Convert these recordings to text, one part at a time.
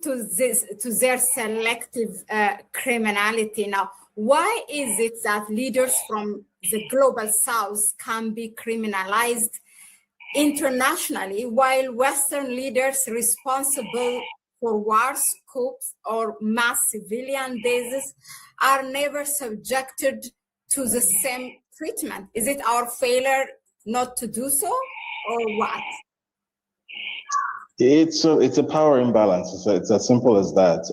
to their selective criminality. Now, why is it that leaders from the global south can be criminalized internationally, while Western leaders responsible for wars, coups, or mass civilian deaths are never subjected to the same treatment? Is it our failure not to do so, or what? It's a power imbalance. It's as simple as that.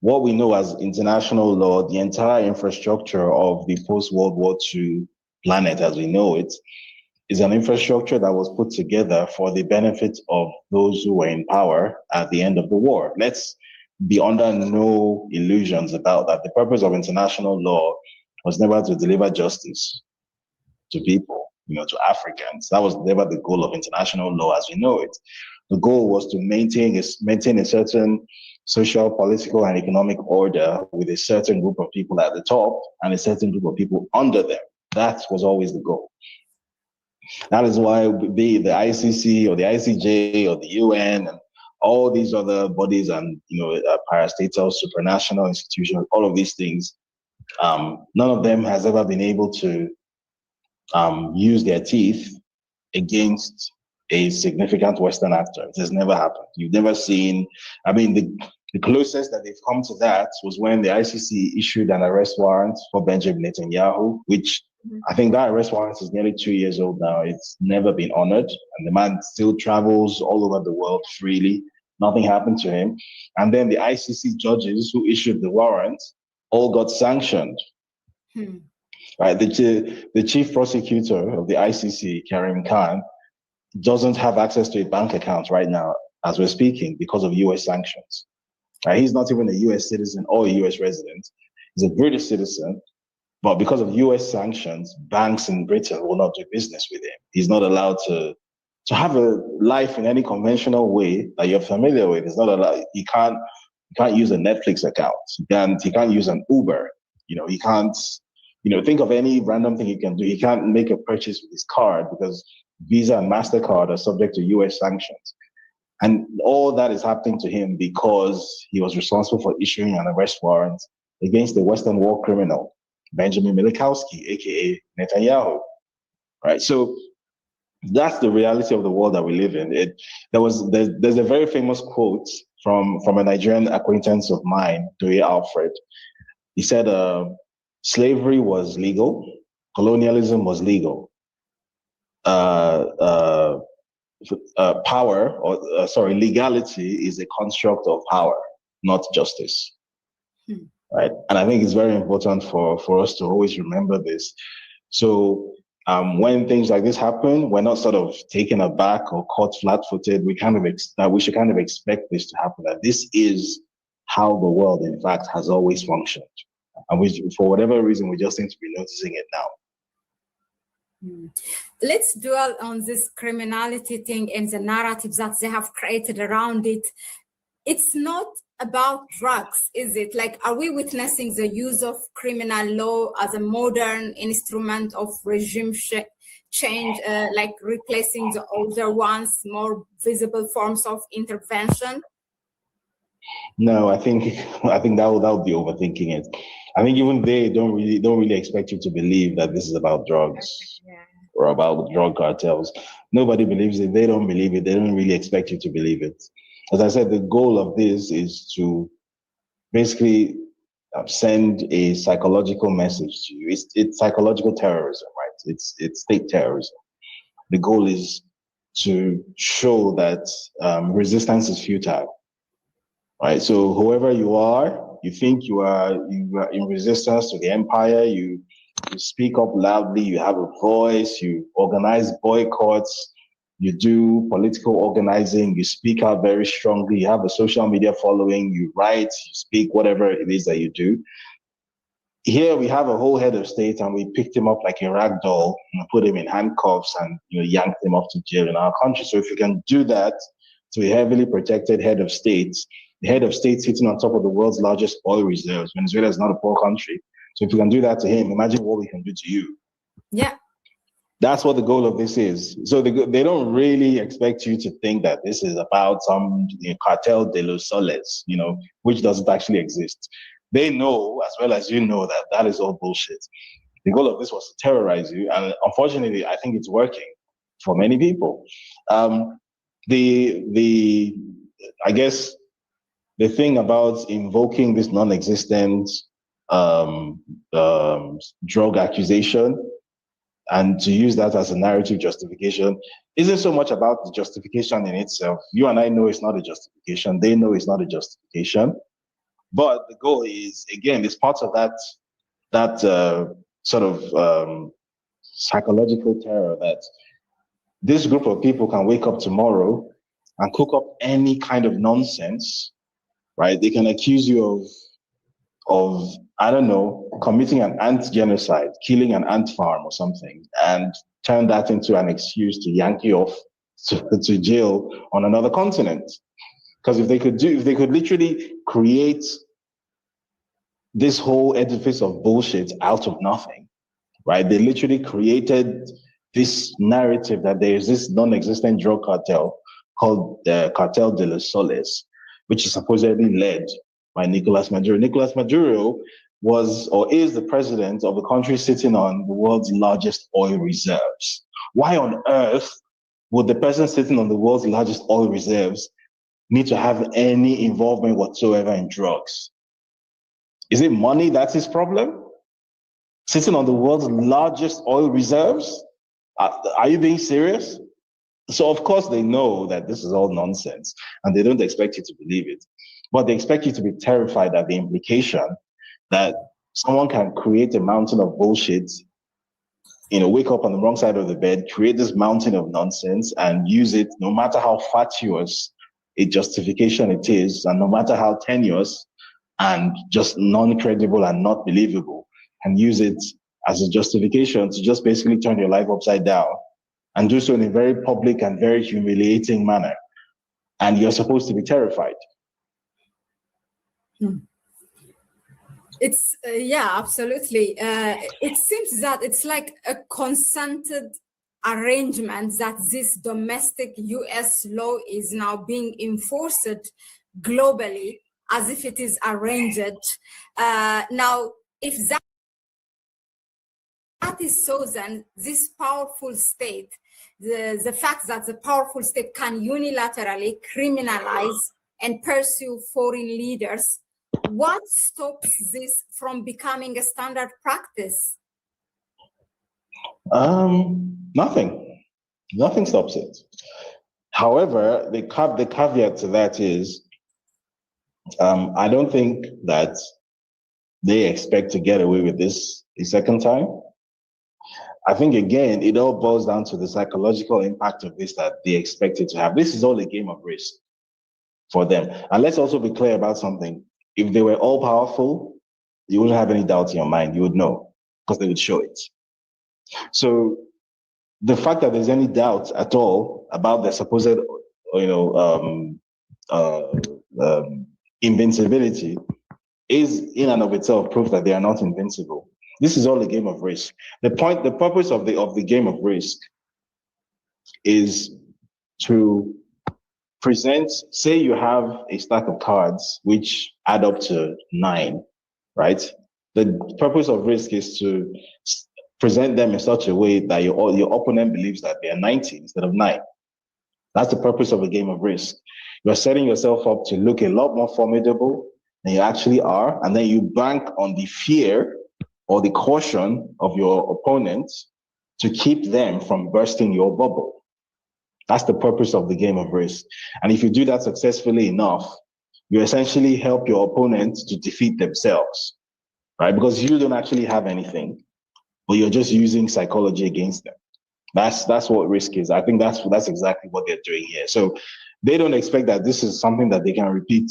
What we know as international law, the entire infrastructure of the post-World War II planet as we know it, is an infrastructure that was put together for the benefit of those who were in power at the end of the war. Let's be under no illusions about that. The purpose of international law was never to deliver justice to people, to Africans. That was never the goal of international law as we know it. The goal was to maintain a certain social, political, and economic order with a certain group of people at the top and a certain group of people under them. That was always the goal. That is why the ICC or the ICJ or the UN and all these other bodies and parastatal, supranational institutions, all of these things, none of them has ever been able to use their teeth against a significant Western actor. It has never happened. You've never seen, the closest that they've come to that was when the ICC issued an arrest warrant for Benjamin Netanyahu, which I think that arrest warrant is nearly 2 years old now. It's never been honored, and the man still travels all over the world freely. Nothing happened to him. And then the ICC judges who issued the warrant all got sanctioned. Right? The chief prosecutor of the ICC, Karim Khan, doesn't have access to a bank account right now as we're speaking because of US sanctions. Right? He's not even a US citizen or a US resident. He's a British citizen. But because of US sanctions, banks in Britain will not do business with him. He's not allowed to have a life in any conventional way that you're familiar with. It's not allowed. He can't use a Netflix account. He can't use an Uber. He can't, think of any random thing he can do. He can't make a purchase with his card because Visa and MasterCard are subject to US sanctions. And all that is happening to him because he was responsible for issuing an arrest warrant against a Western war criminal, Benjamin Milikowski, aka Netanyahu, right? So that's the reality of the world that we live in. There's a very famous quote from a Nigerian acquaintance of mine, Doye Alfred. He said, slavery was legal, colonialism was legal. Legality is a construct of power, not justice. Right. And I think it's very important for us to always remember this. So when things like this happen, we're not sort of taken aback or caught flat-footed. We should kind of expect this to happen, that this is how the world, in fact, has always functioned. And for whatever reason, we just seem to be noticing it now. Let's dwell on this criminality thing and the narrative that they have created around it. It's not about drugs, is it? Like, are we witnessing the use of criminal law as a modern instrument of regime change, like replacing the older ones, more visible forms of intervention? No, I think that would be overthinking it. I think even they don't really expect you to believe that this is about drugs or about drug cartels. Nobody believes it. They don't believe it. They don't really expect you to believe it. As I said, the goal of this is to basically send a psychological message to you. It's psychological terrorism, right? It's state terrorism. The goal is to show that resistance is futile, right? So whoever you are, you think you are in resistance to the empire, you speak up loudly, you have a voice, you organize boycotts, you do political organizing, you speak out very strongly, you have a social media following, you write, you speak, whatever it is that you do. Here we have a whole head of state and we picked him up like a rag doll and put him in handcuffs and yanked him off to jail in our country. So if you can do that to a heavily protected head of state, the head of state sitting on top of the world's largest oil reserves, Venezuela is not a poor country. So if you can do that to him, imagine what we can do to you. Yeah. That's what the goal of this is. So they don't really expect you to think that this is about some cartel de los soles, which doesn't actually exist. They know, as well as you know, that that is all bullshit. The goal of this was to terrorize you, and unfortunately, I think it's working for many people. I guess the thing about invoking this non-existent drug accusation and to use that as a narrative justification isn't so much about the justification in itself. You and I know it's not a justification. They know it's not a justification. But the goal is, again, it's part of that sort of psychological terror that this group of people can wake up tomorrow and cook up any kind of nonsense, right? They can accuse you of I don't know, committing an ant genocide, killing an ant farm or something, and turn that into an excuse to yank you off to jail on another continent. Because if they could literally create this whole edifice of bullshit out of nothing, right? They literally created this narrative that there is this non-existent drug cartel called the Cartel de los Soles, which is supposedly led by Nicolas Maduro. Nicolas Maduro was or is the president of a country sitting on the world's largest oil reserves. Why on earth would the person sitting on the world's largest oil reserves need to have any involvement whatsoever in drugs? Is it money that's his problem? Sitting on the world's largest oil reserves? Are you being serious? So of course they know that this is all nonsense and they don't expect you to believe it, but they expect you to be terrified at the implication that someone can create a mountain of bullshit, wake up on the wrong side of the bed, create this mountain of nonsense and use it, no matter how fatuous a justification it is, and no matter how tenuous and just non-credible and not believable, and use it as a justification to just basically turn your life upside down and do so in a very public and very humiliating manner. And you're supposed to be terrified. It's yeah, absolutely. It seems that it's like a consented arrangement that this domestic US law is now being enforced globally as if it is arranged. Now, if that is so, then this powerful state, the fact that the powerful state can unilaterally criminalize and pursue foreign leaders, what stops this from becoming a standard practice? Nothing. Nothing stops it. However, the caveat to that is, I don't think that they expect to get away with this a second time. I think, again, it all boils down to the psychological impact of this that they expect it to have. This is all a game of risk for them. And let's also be clear about something. If they were all powerful, you wouldn't have any doubt in your mind. You would know because they would show it. So the fact that there's any doubt at all about their supposed, invincibility is in and of itself proof that they are not invincible. This is all a game of risk. The purpose of the game of risk is to present, say you have a stack of cards which add up to 9, right? The purpose of risk is to present them in such a way that your opponent believes that they are 90 instead of 9. That's the purpose of a game of risk. You're setting yourself up to look a lot more formidable than you actually are, and then you bank on the fear or the caution of your opponents to keep them from bursting your bubble. That's the purpose of the game of risk. And if you do that successfully enough, you essentially help your opponents to defeat themselves, right? Because you don't actually have anything, but you're just using psychology against them. That's what risk is. I think that's exactly what they're doing here. So they don't expect that this is something that they can repeat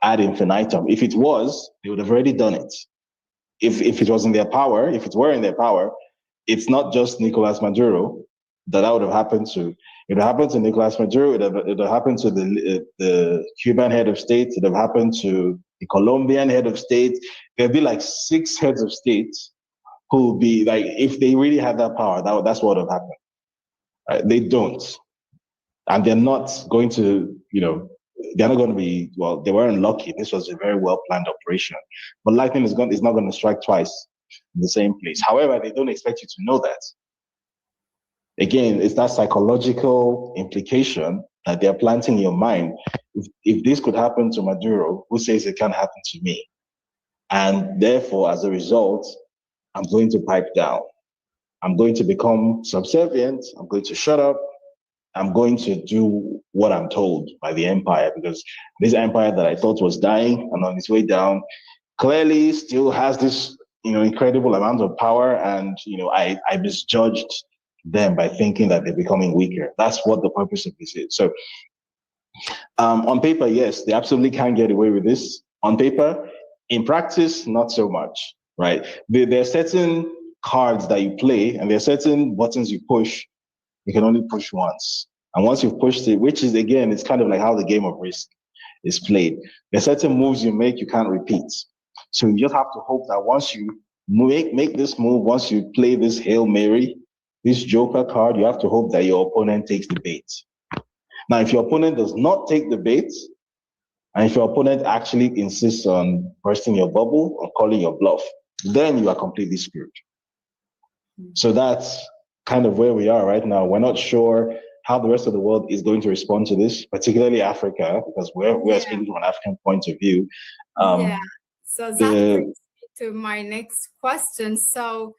ad infinitum. If it was, they would have already done it. If it was in their power, if it were in their power, it's not just Nicolas Maduro that would have happened to. It would have happened to Nicolas Maduro. It would have happened to the Cuban head of state. It would have happened to the Colombian head of state. There'd be like 6 heads of state who would be like, if they really had that power, that's what would have happened. Right? They don't. And they're not going to, they're not going to be, well, they weren't lucky. This was a very well-planned operation. But lightning is not going to strike twice in the same place. However, they don't expect you to know that. Again, it's that psychological implication that they're planting in your mind. If this could happen to Maduro, who says it can't happen to me? And therefore, as a result, I'm going to pipe down. I'm going to become subservient. I'm going to shut up. I'm going to do what I'm told by the empire, because this empire that I thought was dying and on its way down clearly still has this, incredible amount of power. And, I misjudged them by thinking that they're becoming weaker. That's what the purpose of this is. So on paper, yes, they absolutely can get away with this. On paper, in practice, not so much, right? There are certain cards that you play and there are certain buttons you push. You can only push once. And once you've pushed it, which is, again, it's kind of like how the game of Risk is played. There are certain moves you make, you can't repeat. So you just have to hope that once you make this move, once you play this Hail Mary, this Joker card, you have to hope that your opponent takes the bait. Now, if your opponent does not take the bait, and if your opponent actually insists on bursting your bubble or calling your bluff, then you are completely screwed. So that's kind of where we are right now. We're not sure how the rest of the world is going to respond to this, particularly Africa, because we're speaking from an African point of view. So that brings me to my next question. So